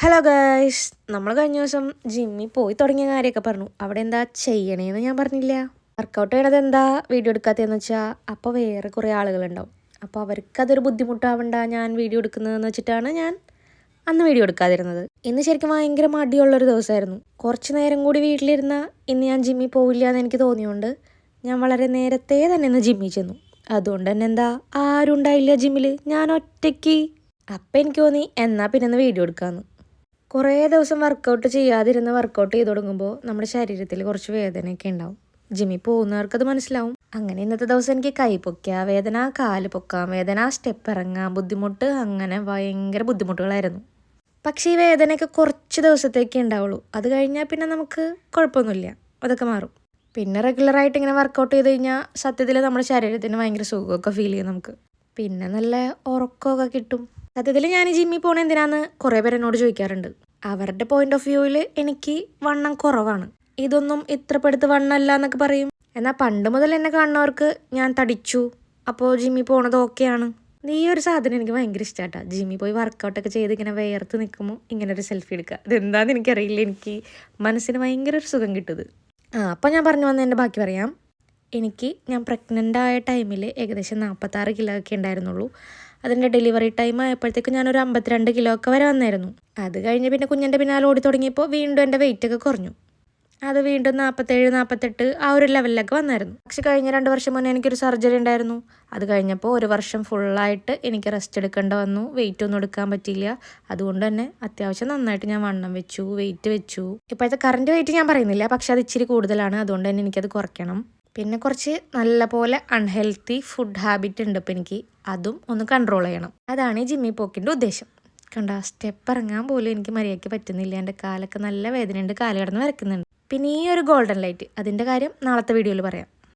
Hello guys, നമ്മൾ കഴിഞ്ഞ ദിവസം ജിമ്മിൽ പോയി തുടങ്ങിയ കാര്യമൊക്കെ പറഞ്ഞു. അവിടെ എന്താ ചെയ്യണേന്ന് ഞാൻ പറഞ്ഞില്ല. വർക്കൗട്ട് ചെയ്യണത് എന്താ വീഡിയോ എടുക്കാത്തതെന്ന് വെച്ചാൽ അപ്പോൾ വേറെ കുറേ ആളുകളുണ്ടാവും. അപ്പോൾ അവർക്കതൊരു ബുദ്ധിമുട്ടാവണ്ട ഞാൻ വീഡിയോ എടുക്കുന്നതെന്ന് വെച്ചിട്ടാണ് ഞാൻ അന്ന് വീഡിയോ എടുക്കാതിരുന്നത്. ഇന്ന് ശരിക്കും ഭയങ്കര മടിയുള്ളൊരു ദിവസമായിരുന്നു. കുറച്ച് നേരം കൂടി വീട്ടിലിരുന്നാൽ ഇന്ന് ഞാൻ ജിമ്മിൽ പോവില്ല എന്ന് എനിക്ക് തോന്നിയുകൊണ്ട് ഞാൻ വളരെ നേരത്തെ തന്നെ ഇന്ന് ജിമ്മിൽ ചെന്നു. അതുകൊണ്ട് തന്നെ എന്താ ആരും ഉണ്ടായില്ല ജിമ്മിൽ, ഞാൻ ഒറ്റയ്ക്ക്. അപ്പം എനിക്ക് തോന്നി എന്നാൽ പിന്നെ ഒന്ന് വീഡിയോ എടുക്കാമെന്ന്. കുറേ ദിവസം വർക്കൗട്ട് ചെയ്യാതിരുന്ന് വർക്കൗട്ട് ചെയ്ത് തുടങ്ങുമ്പോൾ നമ്മുടെ ശരീരത്തിൽ കുറച്ച് വേദനയൊക്കെ ഉണ്ടാവും. ജിമ്മിൽ പോകുന്നവർക്കത് മനസ്സിലാവും. അങ്ങനെ ഇന്നത്തെ ദിവസം എനിക്ക് കൈ പൊക്കുക വേദന, കാല് പൊക്കാൻ വേദന, സ്റ്റെപ്പ് ഇറങ്ങാൻ ബുദ്ധിമുട്ട്, അങ്ങനെ ഭയങ്കര ബുദ്ധിമുട്ടുകളായിരുന്നു. പക്ഷേ ഈ വേദനയൊക്കെ കുറച്ച് ദിവസത്തേക്കേ ഉണ്ടാവുള്ളൂ. അത് കഴിഞ്ഞാൽ പിന്നെ നമുക്ക് കുഴപ്പമൊന്നുമില്ല, അതൊക്കെ മാറും. പിന്നെ റെഗുലറായിട്ട് ഇങ്ങനെ വർക്കൗട്ട് ചെയ്ത് കഴിഞ്ഞാൽ സത്യത്തിൽ നമ്മുടെ ശരീരത്തിന് ഭയങ്കര സുഖമൊക്കെ ഫീൽ ചെയ്യും നമുക്ക്. പിന്നെ നല്ല ഉറക്കമൊക്കെ കിട്ടും. സത്യത്തിൽ ഞാൻ ഈ ജിമ്മിൽ പോകണത് എന്തിനാന്ന് കുറേ പേര് എന്നോട് ചോദിക്കാറുണ്ട്. അവരുടെ പോയിന്റ് ഓഫ് വ്യൂവിൽ എനിക്ക് വണ്ണം കുറവാണ്, ഇതൊന്നും ഇത്രപ്പെടുത്ത് വണ്ണമല്ല എന്നൊക്കെ പറയും. എന്നാൽ പണ്ട് മുതൽ എന്നെ കാണുന്നവർക്ക് ഞാൻ തടിച്ചു, അപ്പോൾ ജിമ്മിൽ പോകണത് ഓക്കെയാണ്. ഈ ഒരു സാധനം എനിക്ക് ഭയങ്കര ഇഷ്ടമായിട്ടാണ്. ജിമ്മിൽ പോയി വർക്കൗട്ടൊക്കെ ചെയ്ത് ഇങ്ങനെ വേർത്ത് നിൽക്കുമ്പോൾ ഇങ്ങനെ ഒരു സെൽഫി എടുക്കുക, ഇതെന്താണെന്ന് എനിക്കറിയില്ല, എനിക്ക് മനസ്സിന് ഭയങ്കര ഒരു സുഖം കിട്ടുന്നത്. അപ്പോൾ ഞാൻ പറഞ്ഞു വന്ന എൻ്റെ ബാക്കി പറയാം. ഞാൻ പ്രഗ്നൻ്റ് ആയ ടൈമിൽ ഏകദേശം 46 കിലോ ഒക്കെ ഉണ്ടായിരുന്നുള്ളൂ. അതിൻ്റെ ഡെലിവറി ടൈം ആയപ്പോഴത്തേക്ക് ഞാനൊരു 52 കിലോ ഒക്കെ വരെ വന്നായിരുന്നു. അത് കഴിഞ്ഞ് പിന്നെ കുഞ്ഞിൻ്റെ പിന്നാലെ ഓടി തുടങ്ങിയപ്പോൾ വീണ്ടും എൻ്റെ വെയിറ്റ് ഒക്കെ കുറഞ്ഞു. അത് വീണ്ടും 47, 48 ആ ഒരു ലെവലിലൊക്കെ വന്നായിരുന്നു. പക്ഷെ കഴിഞ്ഞ 2 വർഷം മുന്നേ എനിക്കൊരു സർജറി ഉണ്ടായിരുന്നു. അത് കഴിഞ്ഞപ്പോൾ 1 വർഷം ഫുള്ളായിട്ട് എനിക്ക് റെസ്റ്റ് എടുക്കേണ്ട വന്നു. വെയിറ്റ് ഒന്നും എടുക്കാൻ പറ്റിയില്ല. അതുകൊണ്ട് തന്നെ അത്യാവശ്യം നന്നായിട്ട് ഞാൻ വണ്ണം വെച്ചു, വെയിറ്റ് വെച്ചു. ഇപ്പോഴത്തെ കറൻറ്റ് വെയിറ്റ് ഞാൻ പറയുന്നില്ല, പക്ഷെ അത് ഇച്ചിരി കൂടുതലാണ്. അതുകൊണ്ട് തന്നെ എനിക്കത് കുറയ്ക്കണം. പിന്നെ കുറച്ച് നല്ല പോലെ അൺഹെൽത്തി ഫുഡ് ഹാബിറ്റ് ഉണ്ട് ഇപ്പോൾ എനിക്ക്, അതും ഒന്ന് കൺട്രോൾ ചെയ്യണം. അതാണ് ഈ ജിമ്മിൽ പോക്കിൻ്റെ ഉദ്ദേശം. കണ്ട, സ്റ്റെപ്പ് ഇറങ്ങാൻ പോലും എനിക്ക് മര്യാദയ്ക്ക് പറ്റുന്നില്ല. എൻ്റെ കാലൊക്കെ നല്ല വേദനയുണ്ട്, കാല് കിടന്ന് വരയ്ക്കുന്നുണ്ട്. പിന്നെ ഈ ഒരു ഗോൾഡൻ ലൈറ്റ്, അതിൻ്റെ കാര്യം നാളത്തെ വീഡിയോയിൽ പറയാം.